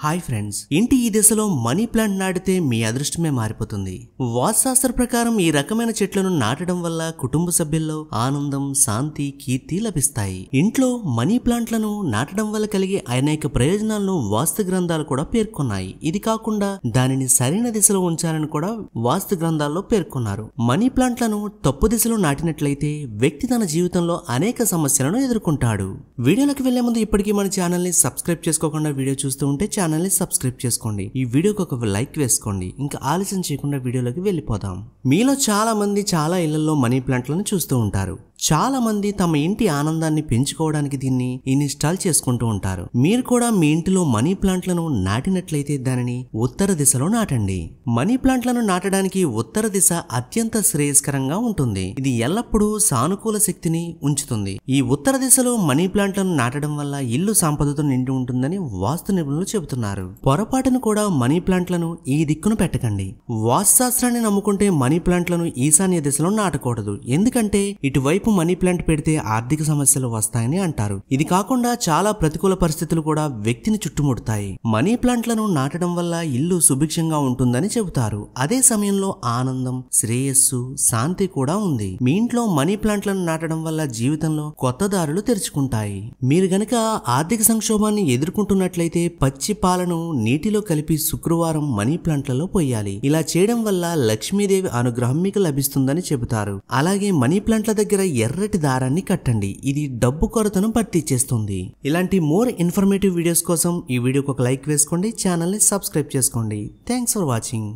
Hi friends, ఇంటి ఈ దిశలో మనీ ప్లాంట్ నాటితే మీ అదృష్టమే మారిపోతుంది. వాస్తుశాస్త్ర ప్రకారం ఈ రకమైన చెట్లను నాటడం వల్ల కుటుంబ సభ్యుల్లో ఆనందం, శాంతి, కీర్తి లభిస్తాయి. ఇంట్లో మనీ ప్లాంట్లను నాటడం వల్ల కలిగే అనేక ప్రయోజనాలను వాస్తు గ్రంథాలు కూడా పేర్కొన్నాయి. ఇది కాకుండా దానిని సరైన దిశలో ఉంచాలని కూడా వాస్తు గ్రంథాల్లో పేర్కొన్నారు. మనీ ప్లాంట్లను తప్పు దిశలో నాటినట్లయితే వ్యక్తి తన జీవితంలో అనేక సమస్యలను ఎదుర్కొంటాడు. వీడియోలోకి వెళ్లే ముందు ఇప్పటికీ మన ఛానల్ ని సబ్స్క్రైబ్ చేసుకోకుండా వీడియో చూస్తూ ఉంటే ఛానల్ ని సబ్స్క్రైబ్ చేసుకోండి. ఈ వీడియోకి ఒక లైక్ వేసుకోండి. ఇంకా ఆలస్యం చేయకుండా వీడియోలోకి వెళ్ళిపోదాం. మీలో చాలా మంది చాలా ఇళ్లలో మనీ ప్లాంట్లను చూస్తూ ఉంటారు. చాలా మంది తమ ఇంటి ఆనందాన్ని పెంచుకోవడానికి దీన్ని ఇన్స్టాల్ చేసుకుంటూ ఉంటారు. మీరు కూడా మీ ఇంటిలో మనీ ప్లాంట్లను నాటినట్లయితే దానిని ఉత్తర దిశలో నాటండి. మనీ ప్లాంట్లను నాటడానికి ఉత్తర దిశ అత్యంత శ్రేయస్కరంగా ఉంటుంది. ఇది ఎల్లప్పుడూ సానుకూల శక్తిని ఉంచుతుంది. ఈ ఉత్తర దిశలో మనీ ప్లాంట్లను నాటడం వల్ల ఇల్లు సంపదతో నిండి ఉంటుందని వాస్తు నిపుణులు చెబుతున్నారు. పొరపాటును కూడా మనీ ప్లాంట్లను ఈ దిక్కును పెట్టకండి. వాస్తుశాస్త్రాన్ని నమ్ముకుంటే మనీ ప్లాంట్లను ఈశాన్య దిశలో నాటకూడదు. ఎందుకంటే ఇటువైపు మనీ ప్లాంట్ పెడితే ఆర్థిక సమస్యలు వస్తాయని అంటారు. ఇది కాకుండా చాలా ప్రతికూల పరిస్థితులు కూడా వ్యక్తిని చుట్టుముడతాయి. మనీ ప్లాంట్లను నాటడం వల్ల ఇల్లు సుభిక్షంగా ఉంటుందని చెబుతారు. అదే సమయంలో ఆనందం, శ్రేయస్సు, శాంతి కూడా ఉంది. మీ ఇంట్లో మనీ ప్లాంట్లను నాటడం వల్ల జీవితంలో కొత్త దారులు తెరుచుకుంటాయి. మీరు గనక ఆర్థిక సంక్షోభాన్ని ఎదుర్కొంటున్నట్లయితే పచ్చి పాలను నీటిలో కలిపి శుక్రవారం మనీ ప్లాంట్లలో పోయాలి. ఇలా చేయడం వల్ల లక్ష్మీదేవి అనుగ్రహం మీకు లభిస్తుందని చెబుతారు. అలాగే మనీ ప్లాంట్ల దగ్గర ఎర్రటి దారాన్ని కట్టండి. ఇది డబ్బు కొరతను భర్తీ చేస్తుంది. ఇలాంటి మోర్ ఇన్ఫర్మేటివ్ వీడియోస్ కోసం ఈ వీడియోకి ఒక లైక్ వేసుకోండి. ఛానల్ ని సబ్స్క్రైబ్ చేసుకోండి. Thanks for watching.